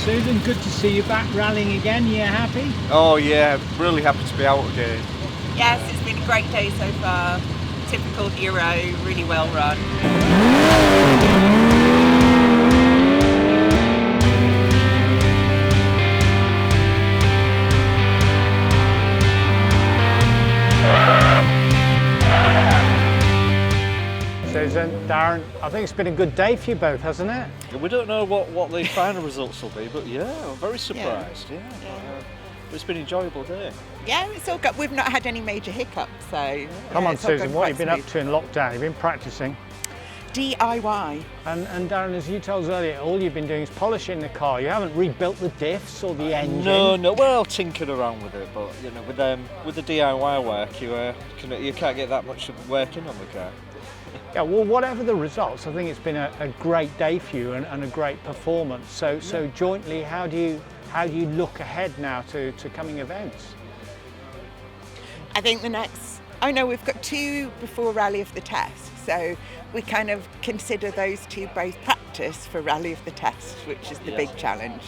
Susan, good to see you back rallying again. You happy? Oh yeah, really happy to be out again. Yes, it's been a great day so far. Typical Hero, really well run. Susan, Darren, I think it's been a good day for you both, hasn't it? We don't know what the final results will be, but yeah, I'm very surprised. Yeah. It's been an enjoyable day. Yeah, it's all good. We've not had any major hiccups, so. Come on, it's all Susan, gone what quite have you been up smooth. to in lockdown? You've been practicing. DIY. And Darren, as you told us earlier, all you've been doing is polishing the car. You haven't rebuilt the diffs or the engine. No, well, tinkered around with it, but you know, with the DIY work, you can't get that much work in on the car. Yeah, well, whatever the results, I think it's been a great day for you and a great performance. So jointly, how do you look ahead now to coming events? I think we've got 2 before Rally of the Test, so we kind of consider those 2 both practice for Rally of the Test, which is the big challenge.